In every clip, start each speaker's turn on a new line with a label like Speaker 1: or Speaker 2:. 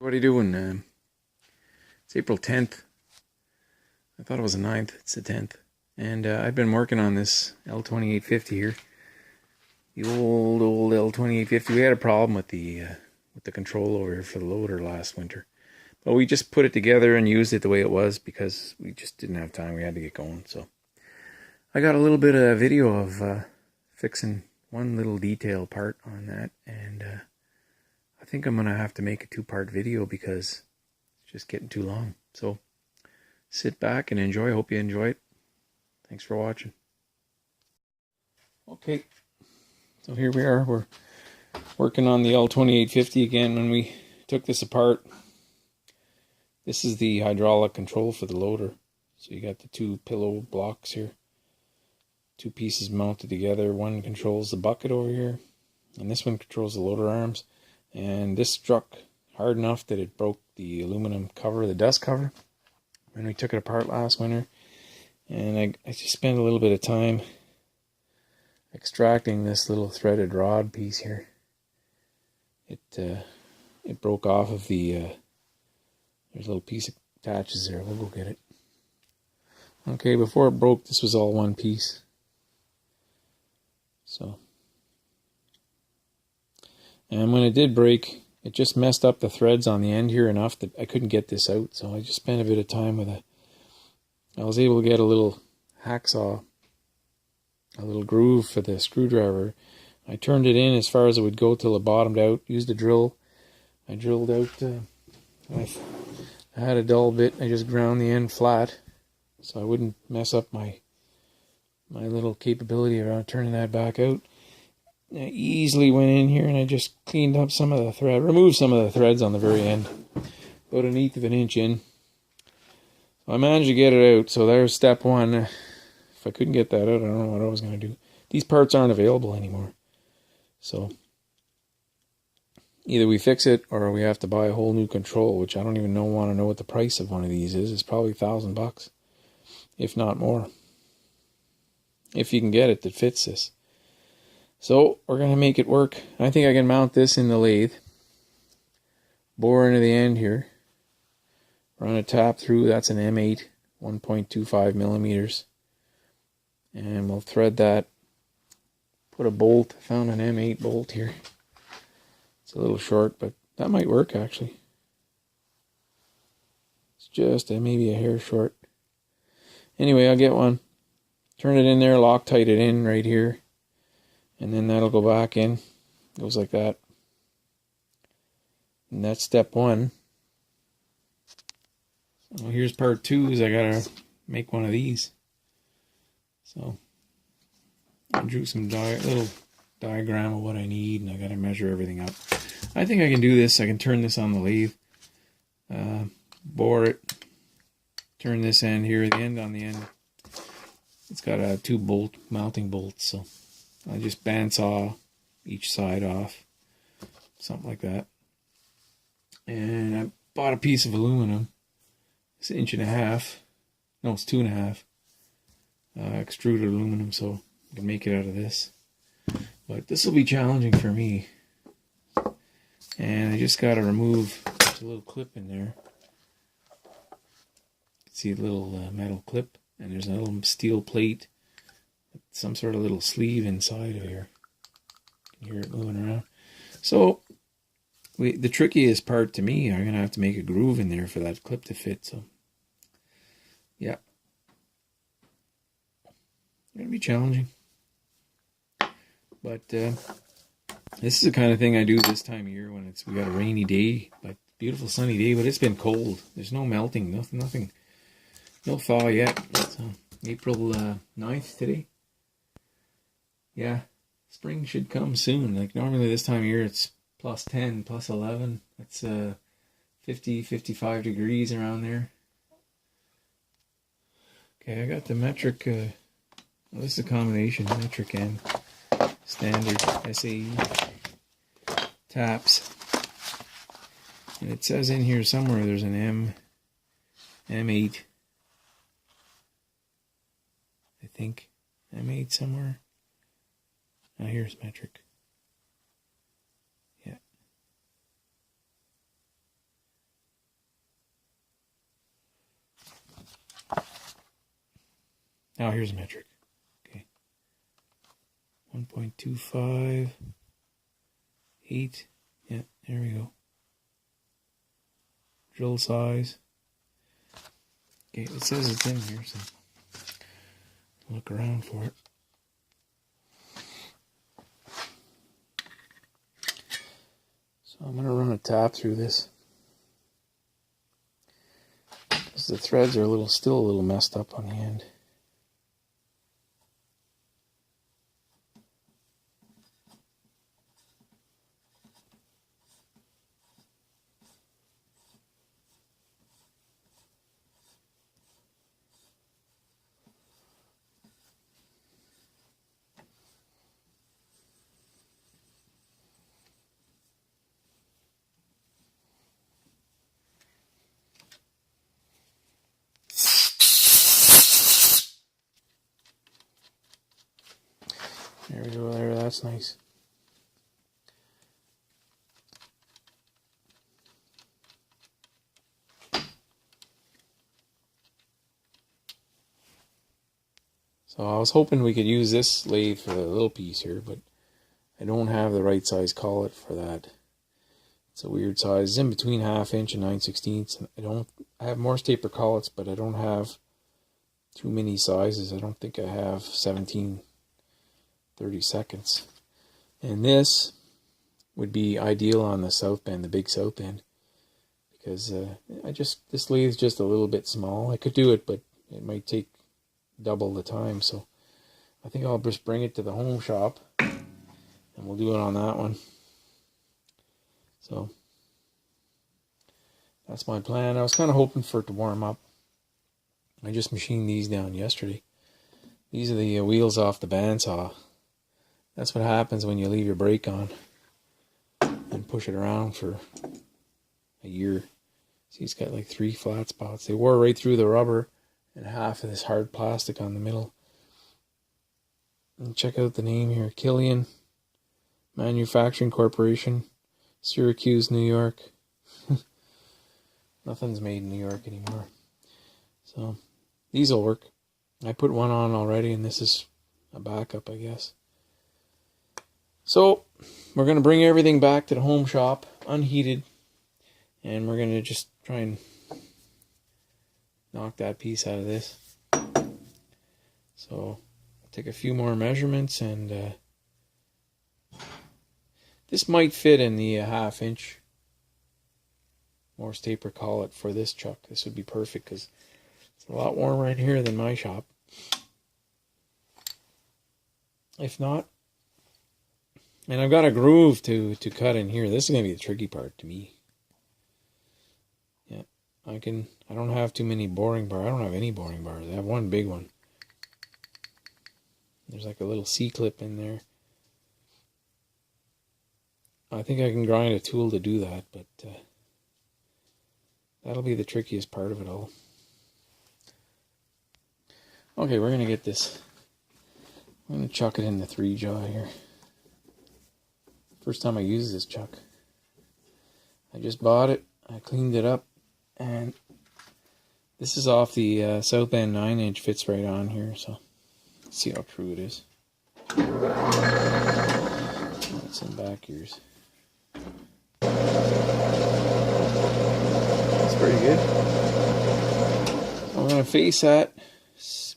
Speaker 1: What are you doing? It's April 10th. I thought it was the 9th. It's the 10th. And I've been working on this L2850 here. The old L2850. We had a problem with the control over here for the loader last winter. But we just put it together and used it the way it was because we just didn't have time. We had to get going. So I got a little bit of video of fixing one little detail part on that. And I think I'm going to have to make a two-part video because it's just getting too long. So sit back and enjoy. Hope you enjoy it. Thanks for watching. Okay, so here we are. We're working on the L2850 again. When we took this apart, this is the hydraulic control for the loader. So you got the two pillow blocks here. Two pieces mounted together. One controls the bucket over here, and this one controls the loader arms. And this struck hard enough that it broke the aluminum cover, the dust cover, when we took it apart last winter. And I just spent a little bit of time extracting this little threaded rod piece here. It broke off of the there's a little piece that attaches there. We'll go get it. Okay, before it broke, this was all one piece. So, and when it did break, it just messed up the threads on the end here enough that I couldn't get this out. So I just spent a bit of time with it. I was able to get a little hacksaw, a little groove for the screwdriver. I turned it in as far as it would go till it bottomed out. Used a drill. I drilled out. I had a dull bit. I just ground the end flat, so I wouldn't mess up my little capability around turning that back out. I easily went in here and I just cleaned up some of the thread, removed some of the threads on the very end, about 1/8 of an inch in. So I managed to get it out. So there's step one. If I couldn't get that out, I don't know what I was going to do. These parts aren't available anymore. So either we fix it or we have to buy a whole new control, which I don't even want to know what the price of one of these is. It's probably $1,000, if not more, if you can get it that fits this. So we're going to make it work. I think I can mount this in the lathe. Bore into the end here. Run a tap through. That's an M8, 1.25 millimeters. And we'll thread that. Put a bolt. I found an M8 bolt here. It's a little short, but that might work actually. It's just maybe a hair short. Anyway, I'll get one. Turn it in there, Loctite it in right here. And then that'll go back in. Goes like that. And that's step one. So here's part two, is I gotta make one of these. So I drew some little diagram of what I need, and I gotta measure everything up. I think I can do this. I can turn this on the lathe. Bore it. Turn this end here, the end on the end. It's got two mounting bolts, so I just bandsaw each side off, something like that. And I bought a piece of aluminum. It's 1.5 inches. No, it's 2.5. Extruded aluminum, so I can make it out of this. But this will be challenging for me. And I just got to remove. There's a little clip in there. You can see a little metal clip, and there's a little steel plate. Some sort of little sleeve inside of here. You can hear it moving around. So the trickiest part to me, I'm going to have to make a groove in there for that clip to fit. So yeah, it's going to be challenging. But this is the kind of thing I do this time of year when we got a rainy day, but beautiful sunny day, but it's been cold. There's no melting, nothing, no thaw yet. So April 9th today. Yeah, spring should come soon. Like normally this time of year it's plus 10, plus 11. It's 50, 55 degrees around there. Okay, I got the metric, well, this is a combination, metric and standard SAE taps. And it says in here somewhere there's an M8. I think M8 somewhere. Now here's metric. Yeah. Now here's a metric. Okay. 1.25. 8. Yeah, there we go. Drill size. Okay, it says it's in here, so look around for it. So I'm going to run a tap through this, because the threads are still a little messed up on the end. There we go, there, that's nice. So I was hoping we could use this lathe for the little piece here, but I don't have the right size collet for that. It's a weird size. It's in between 1/2 inch and 9/16. I have Morse taper collets, but I don't have too many sizes. I don't think I have 17/32. And this would be ideal on the south bend, the big south bend, because this lathe is just a little bit small. I could do it, but it might take double the time. So I think I'll just bring it to the home shop, and we'll do it on that one. So that's my plan. I was kind of hoping for it to warm up. I just machined these down yesterday. These are the wheels off the bandsaw. That's what happens when you leave your brake on and push it around for a year. See, it's got like 3 flat spots. They wore right through the rubber and half of this hard plastic on the middle. And check out the name here, Killian Manufacturing Corporation, Syracuse, New York. Nothing's made in New York anymore. So these will work. I put one on already, and this is a backup, I guess. So we're going to bring everything back to the home shop, unheated, and we're going to just try and knock that piece out of this. So I'll take a few more measurements, and this might fit in the 1/2 inch Morse taper collet for this chuck. This would be perfect because it's a lot warmer in here than my shop. If not, and I've got a groove to cut in here. This is going to be the tricky part to me. Yeah, I don't have too many boring bars. I don't have any boring bars. I have one big one. There's like a little C-clip in there. I think I can grind a tool to do that, but that'll be the trickiest part of it all. Okay, we're going to get this. I'm going to chuck it in the 3-jaw here. First time I use this chuck. I just bought it. I cleaned it up. And this is off the South Bend 9-inch. Fits right on here. So let's see how true it is. That's in back ears. That's pretty good. I'm going to face that.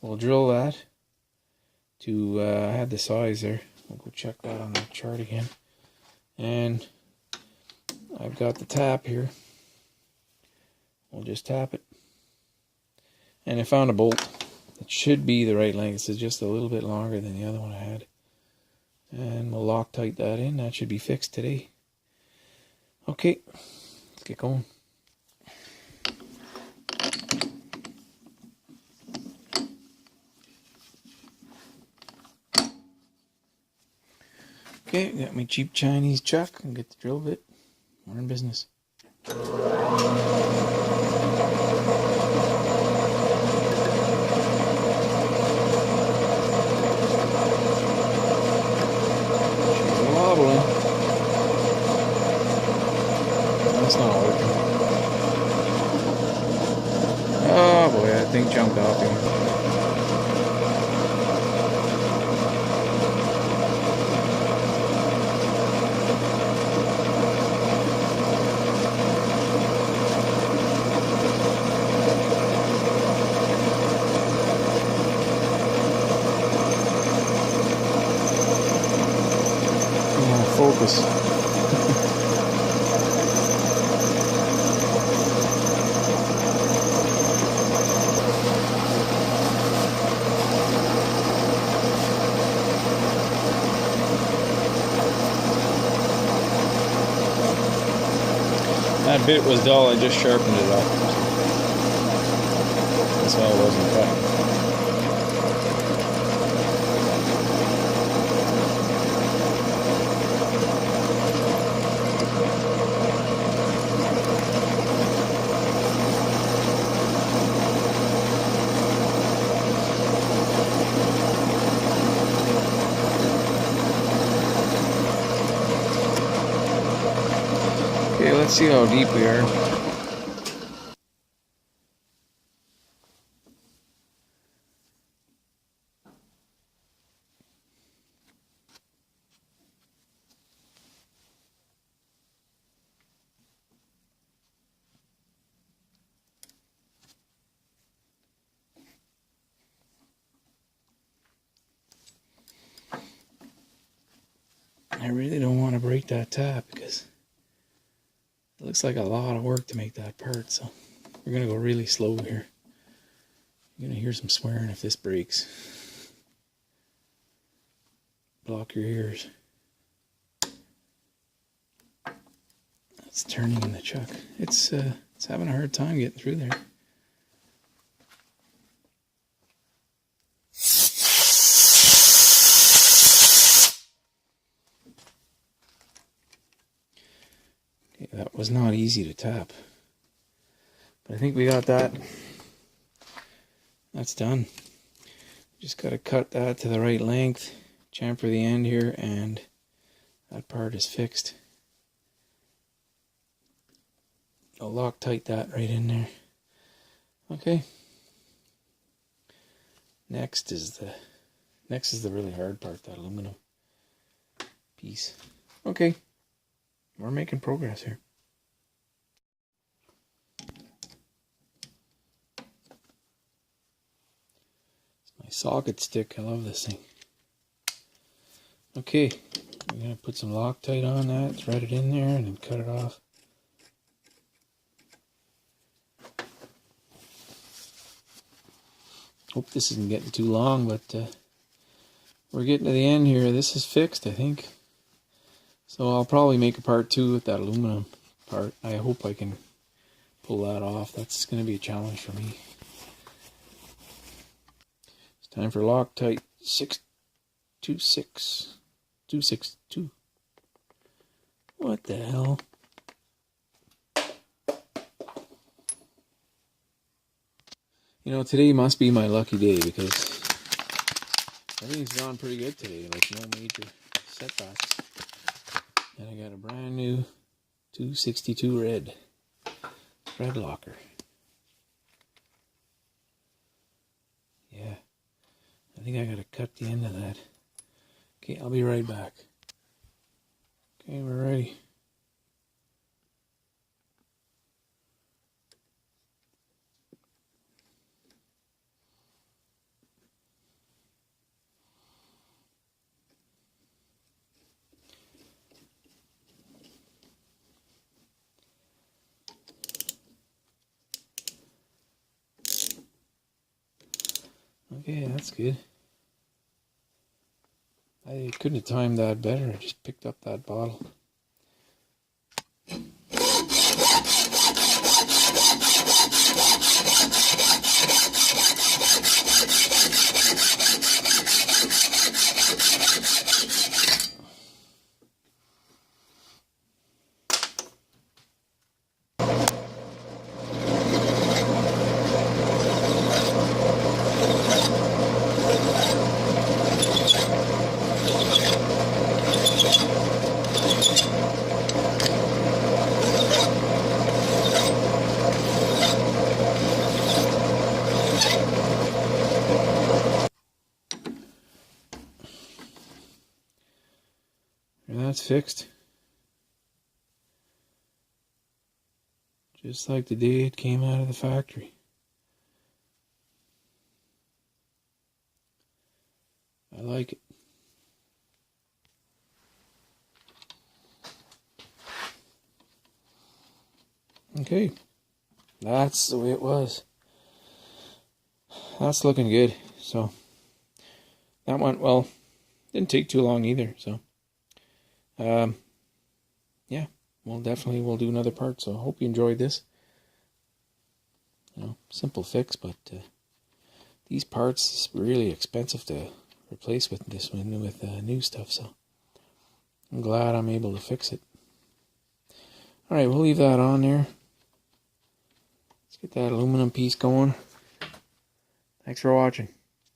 Speaker 1: We'll drill that to, I had the size there. We'll go check that on the chart again. And I've got the tap here. We'll just tap it. And I found a bolt. It should be the right length. This is just a little bit longer than the other one I had. And we'll Loctite that in. That should be fixed today. Okay, let's get going. Okay, got my cheap Chinese chuck and get the drill bit. We're in business. She's wobbling. That's not working. Oh boy, that thing jumped off here. bit was dull, I just sharpened it up. That's why I wasn't cutting. Okay, let's see how deep we are. I really don't want to break that tap because it looks like a lot of work to make that part, so we're going to go really slow here. You're going to hear some swearing if this breaks. Block your ears. It's turning in the chuck. It's having a hard time getting through there. Okay, that was not easy to tap. But I think we got that. That's done. Just got to cut that to the right length, chamfer the end here, and that part is fixed. I'll Loctite that right in there. Okay. Next is the really hard part, that aluminum piece. Okay. We're making progress here. It's my socket stick. I love this thing. Okay. I'm going to put some Loctite on that, thread it in there, and then cut it off. Hope this isn't getting too long, but we're getting to the end here. This is fixed, I think. So I'll probably make a part 2 with that aluminum part. I hope I can pull that off. That's going to be a challenge for me. It's time for Loctite 262. What the hell? You know, today must be my lucky day because everything's gone pretty good today, like no major setbacks. And I got a brand new 262 red thread locker. Yeah, I think I gotta cut the end of that. Okay, I'll be right back. Okay, we're ready. Okay, that's good. I couldn't have timed that better. I just picked up that bottle. And that's fixed. Just like the day it came out of the factory. I like it. Okay, that's the way it was. That's looking good. So that went well. Didn't take too long either. So yeah, we'll do another part. So I hope you enjoyed this. Simple fix, but these parts is really expensive to replace with this one with new stuff. So I'm glad I'm able to fix it. All right, we'll leave that on there. Let's get that aluminum piece going. Thanks for watching.